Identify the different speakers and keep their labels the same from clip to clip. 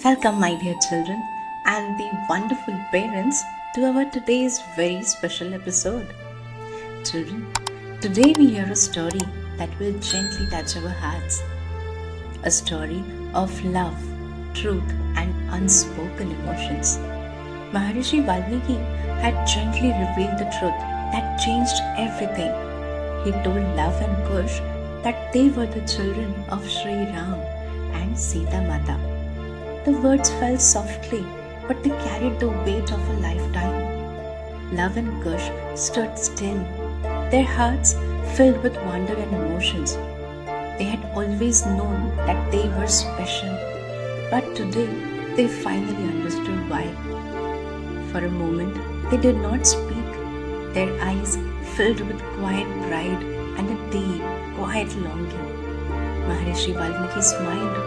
Speaker 1: Welcome, my dear children, and the wonderful parents, to our today's very special episode. Children, today we hear a story that will gently touch our hearts. A story of love, truth, and unspoken emotions. Maharishi Valmiki had gently revealed the truth that changed everything. He told Love and Kush that they were the children of Sri Ram and Sita Mata. The words fell softly, but they carried the weight of a lifetime. Love and Kush stood still, their hearts filled with wonder and emotions. They had always known that they were special, but today they finally understood why. For a moment, they did not speak, their eyes filled with quiet pride and a deep, quiet longing. Maharishi Valmiki smiled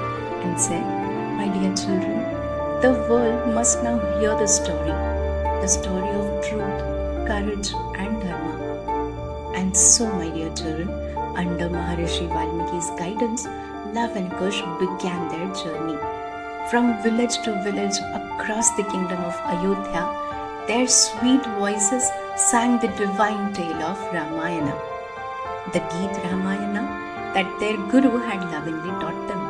Speaker 1: and said, "My dear children, the world must now hear the story of truth, courage, and dharma." And so, my dear children, under Maharishi Valmiki's guidance, Love and Kush began their journey. From village to village across the kingdom of Ayodhya, their sweet voices sang the divine tale of Ramayana, the Geet Ramayana that their guru had lovingly taught them.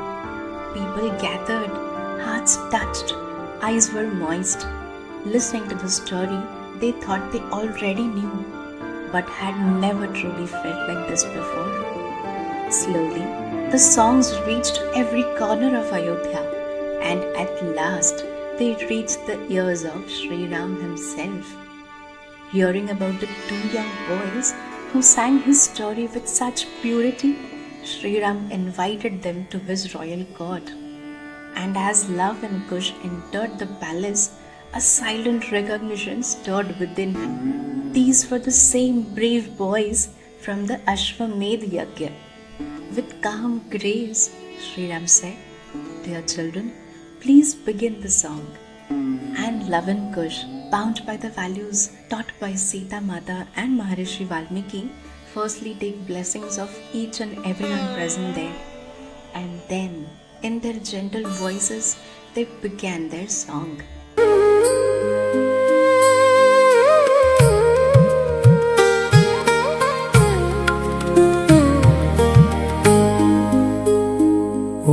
Speaker 1: People gathered, hearts touched, eyes were moist. Listening to the story, they thought they already knew, but had never truly felt like this before. Slowly, the songs reached every corner of Ayodhya, and at last, they reached the ears of Sri Ram himself. Hearing about the two young boys who sang his story with such purity, Sri Ram invited them to his royal court. And as Love and Kush entered the palace, a silent recognition stirred within him. These were the same brave boys from the Ashwamedh Yajna. With calm grace, Sri Ram said, "Dear children, please begin the song." And Love and Kush, bound by the values taught by Sita Mata and Maharishi Valmiki, firstly take blessings of each and everyone present there. And then, in their gentle voices, they began their song.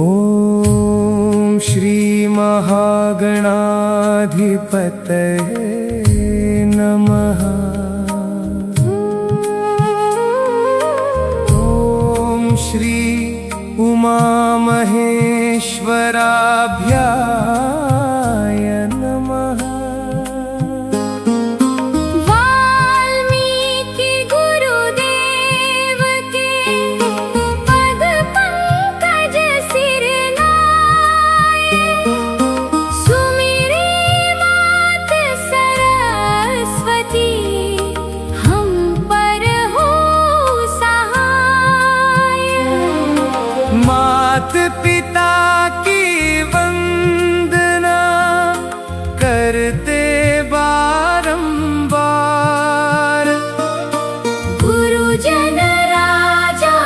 Speaker 2: Om Shri Mahaganadhipataye Namaha. Shri Uma Maheshwarabhyaya Namaha.
Speaker 3: Valmiki गुरुदेव के पद पंकज सिर नाये, Sumire मात सरस्वती हम पर हो सहाय।
Speaker 2: मात पिता की वंदना करते बारंबार,
Speaker 3: गुरुजन राजा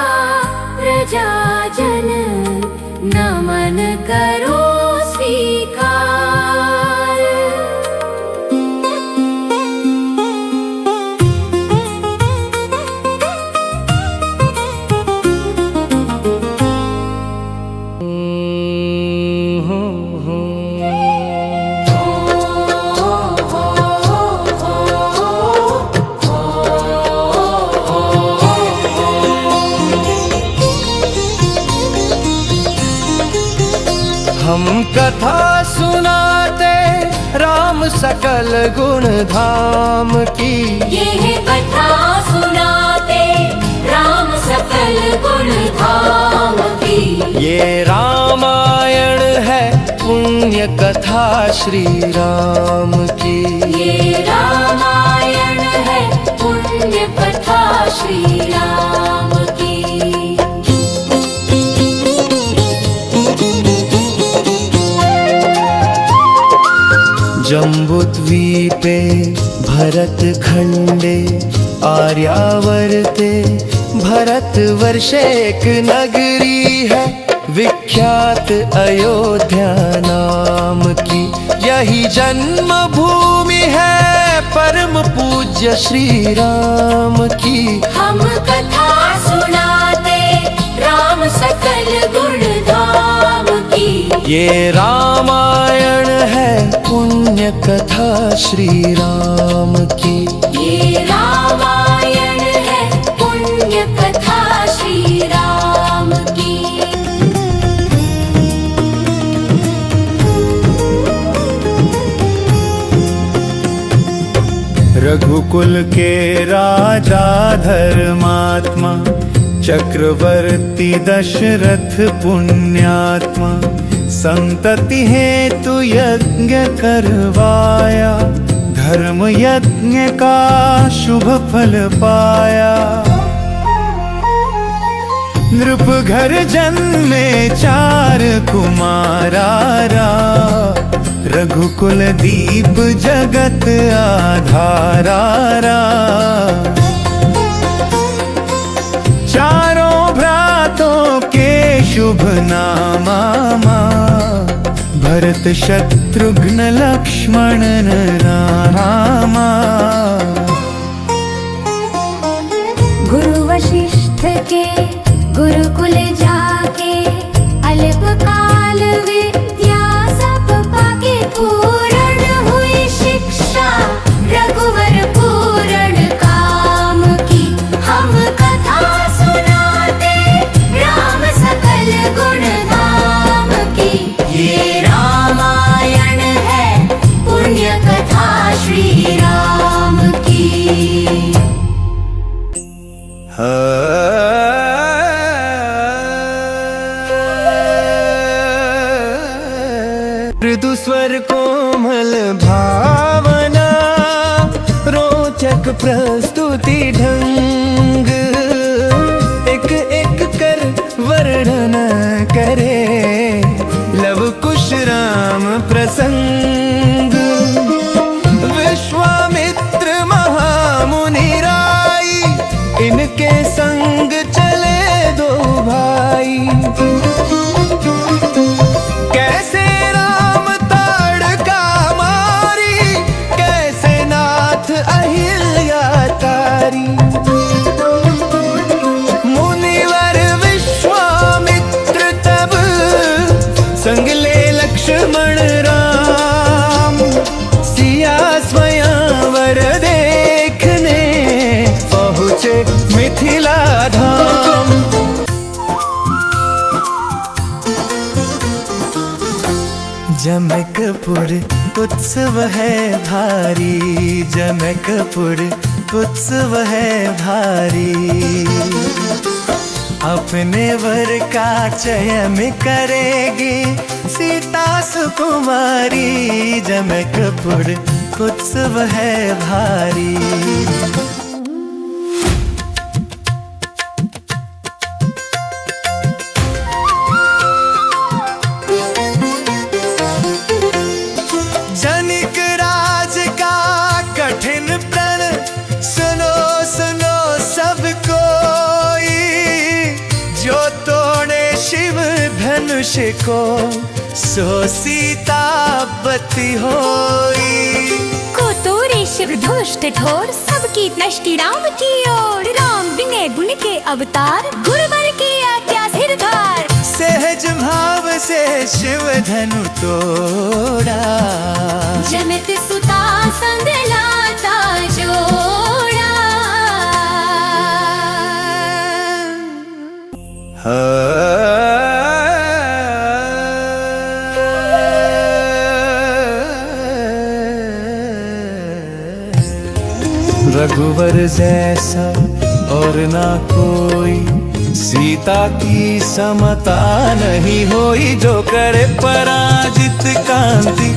Speaker 3: प्रजाजन नमन करो स्वीकार।
Speaker 2: हम कथा सुनाते राम सकल गुण धाम की।
Speaker 3: ये है कथा सुनाते राम सकल गुण धाम की।
Speaker 2: ये रामायण है पुण्य कथा श्री राम की।
Speaker 3: ये रामायण है पुण्य कथा श्री राम की।
Speaker 2: जम्बुद्वीपे भरत खंडे आर्यावर्ते भरतवर्षे एक नगरी है विख्यात अयोध्या नाम राम की। यही जन्म भूमि है परम पूज्य श्री राम की।
Speaker 3: हम कथा सुनाते राम सकल गुण धाम की।
Speaker 2: ये रामायण है पुण्य कथा श्री राम की।
Speaker 3: ये रामायण है पुण्य कथा श्री राम की।
Speaker 4: रघुकुल के राजा धर्मात्मा, चक्रवर्ती दशरथ पुण्यात्मा। संतति हेतु यज्ञ करवाया, धर्म यज्ञ का शुभ फल पाया। नृप घर जन्मे 4 कुमारा, रघुकुल दीप जगत आधारा। चारों भ्रातों के शुभ नामा, भरत शत्रुघ्न लक्ष्मण रामा।
Speaker 3: गुरु वशिष्ठ के गुरुकुल जाके, अल्पकाल विद्या सब पाके। पूर्ण हुई शिक्षा रघुवर पूर्ण काम की। हम कथा सुनाते राम सकल गुण धाम की। ये रामायण है पुण्य कथा श्री राम की।
Speaker 2: मृदु स्वर कोमल भावना, रोचक प्रस्तुति ढंग। एक एक कर वर्णन करे, लव कुश राम प्रसंग। विश्वामित्र महामुनि राई, इनके संग चले 2 भाई। कैसे राम ताड़का मारी, कैसे नाथ अहिल्या तारी। मुनिवर विश्वामित्र तब, संग ले लक्ष्मण राम। सिया स्वयंवर देखने, पहुँचे मिथिला धाम। जनकपुर उत्सव है भारी, जनकपुर उत्सव है भारी। अपने वर का चयन करेगी सीता सुकुमारी। जनकपुर उत्सव है भारी। जनिक राज का कठिन प्रण, सुनो सुनो सब कोई। जो तोड़े शिव धनुष को, सो सीतापति होई।
Speaker 5: को तोड़े शिव धनुष ठोर, सबकी दृष्टि राम की ओर। राम बिने गुण के अवतार, गुरुवर की आज्ञा सिरधार।
Speaker 4: सहज भाव से शिव धनु तोड़ा,
Speaker 3: जनक सुता संग लाता जोड़ा।
Speaker 4: रघुवर जैसा और ना कोई, सीता की समता नहीं होई। जो करे पराजित कांति,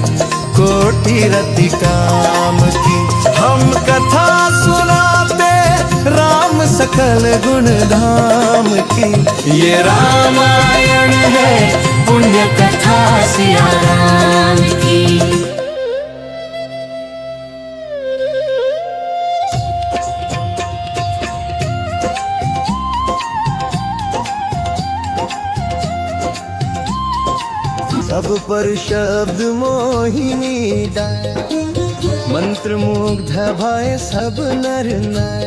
Speaker 4: कोटि रति काम की। हम कथा सुनाते राम सकल गुण धाम की। ये रामायण है पुण्य कथा सिया राम की।
Speaker 2: सब पर शब्द मोहिनी डाय, मंत्र मुग्ध भय सब नर नाय।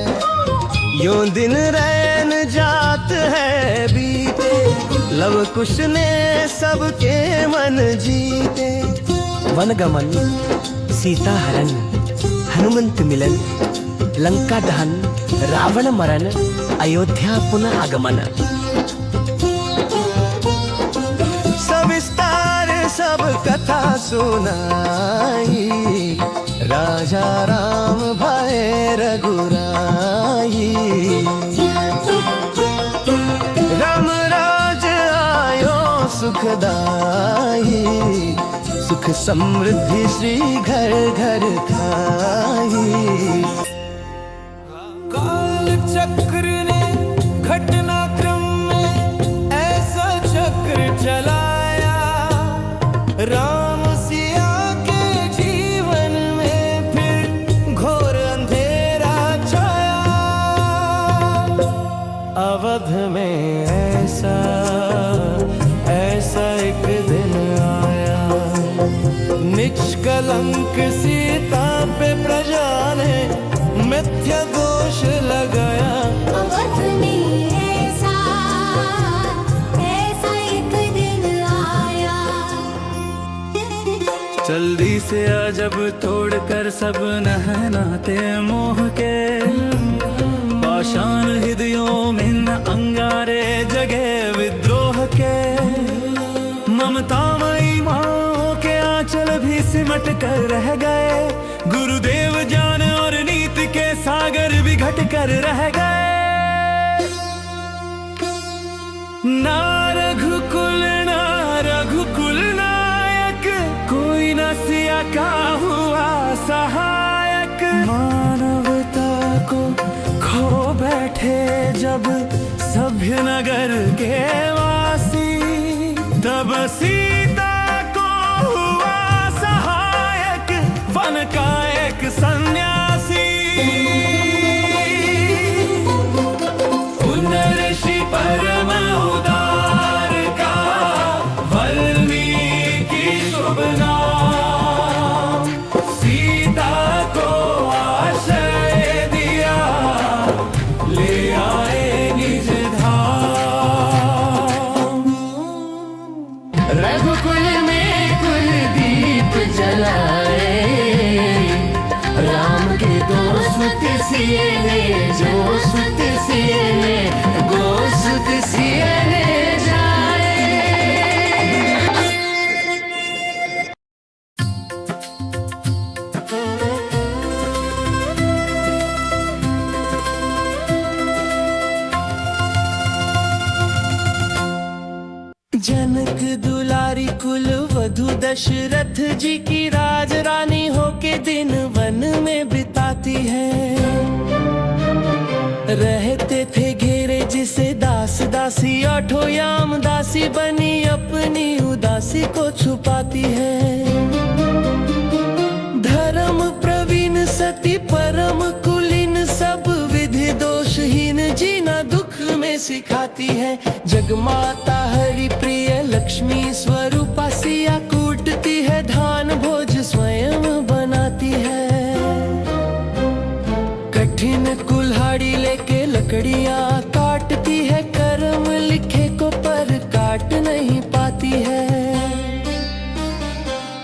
Speaker 2: यूं दिन रैन जात है बीते, लव कुश ने सबके मन जीते।
Speaker 6: वनगमन, सीता हरण, हनुमंत मिलन, लंका दहन, रावण मरण, अयोध्या पुनः आगमन।
Speaker 2: सविस्तार सब कथा सुनाई, राजा राम भय रघुराई। राम राज आयो सुखदाई, सुख समृद्धि श्री घर घर खाई। काल चक्र ने घटनाक्रम में ऐसा चक्र चलाया, राम सिया के जीवन में फिर घोर अंधेरा छाया। अवध में ऐसा एक दिन आया, निष्कलंक सीता पे प्रजा ने मिथ्या दोष लगाया।
Speaker 3: अवध में ऐसा एक दिन आया।
Speaker 7: जल्दी से आ जब तोड़कर सब नहनाते मोह के, पाषाण हृदयों में न अंगारे जगे विद्रोह के। ममतामयी माओ के आंचल भी सिमट कर रह गए, गुरुदेव ज्ञान और नीति के सागर भी घट कर रह गए। ना रघुकुल नायक, कोई न सिया का हुआ सहायक। मानवता को खो बैठे जब सभ्य नगर के वासी, तब सीता को हुआ सहायक वन का एक सन्यासी। पुनर्षि परम उदार का वाल्मीकि शुभ नाम, सीता को आश्रय दिया, ले आए निज धाम।
Speaker 2: रघुकुल में कुल दीप जलाए, राम के दो सुत सिए ने, जो सुत सिए ने, गो सुत सिए ने जाए। जनक दुलारी कुल वधु दशरथ जी की राज रानी होके दिन वन में बिताती है। रहते थे घेरे जिसे दास दासी, आठों याम दासी बनी अपनी उदासी को छुपाती है। धर्म प्रवीण सती परम कुलीन, सब विधि दोषहीन जीना दुख में सिखाती है। जगमाता हरि प्रिय लक्ष्मी स्वरूपा, सिया कूटती है धान भोज स्वयं बनाती है। कठिन कुल्हाड़ी लेके लकड़ियां काटती है, कर्म लिखे को पर काट नहीं पाती है।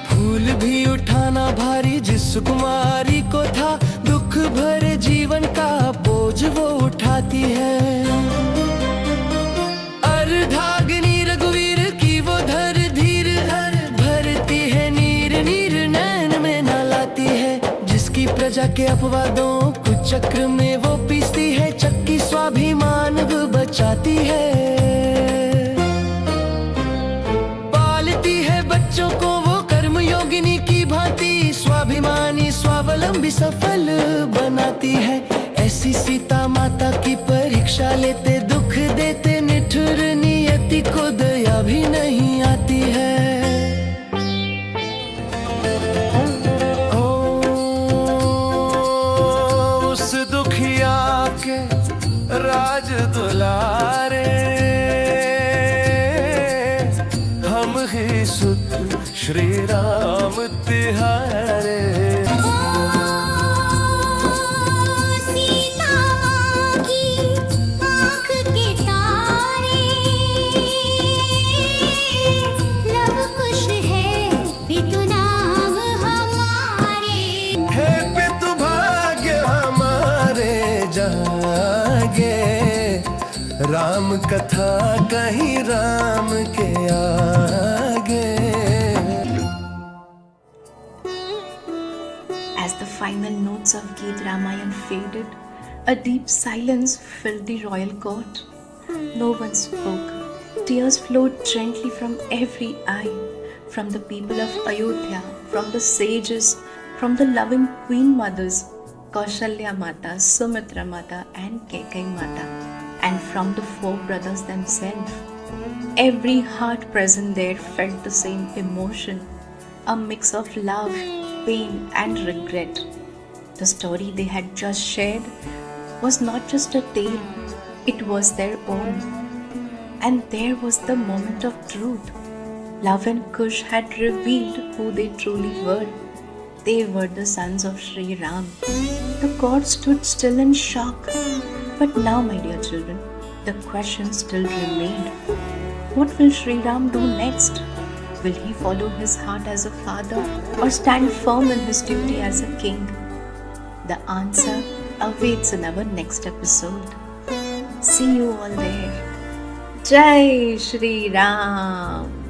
Speaker 2: फूल भी उठाना भारी जिस कुमारी को था, दुख भरे जीवन का बोझ वो उठाती है। अर्धाग्नि रघुवीर की वो धर धीर, हर भरती है नीर नीर नैन में न लाती है। जिसकी प्रजा के अपवादों कुचक्र में वो पीसती है, चक्की स्वाभिमान वो बचाती है। पालती है बच्चों को वो कर्म योगिनी की भांति, स्वाभिमानी स्वावलंबी सफल बनाती है। ऐसी सीता माता की परीक्षा लेते, दुख देते निठुर नियति को दया भी नहीं आती है। उस दुखिया के राज दुलारे, हम ही सुत श्री राम तिहारे।
Speaker 5: सीता की आँख के तारे, लव कुश है पितु नाम हमारे।
Speaker 2: हे पितु भाग्य हमारे जागे, राम कथा कहीं राम के आगे।
Speaker 1: As the final notes of Geet Ramayan faded, a deep silence filled the royal court. No one spoke. Tears flowed gently from every eye, from the people of Ayodhya, from the sages, from the loving queen mothers, Kaushalya Mata, Sumitra Mata, and Kekai Mata, and from the four brothers themselves. Every heart present there felt the same emotion, a mix of love, pain, and regret. The story they had just shared was not just a tale, it was their own. And there was the moment of truth. Love and Kush had revealed who they truly were. They were the sons of Sri Ram. The court stood still in shock. But now, my dear children, the question still remained. What will Sri Ram do next? Will he follow his heart as a father or stand firm in his duty as a king? The answer awaits in our next episode. See you all there. Jai Shri Ram.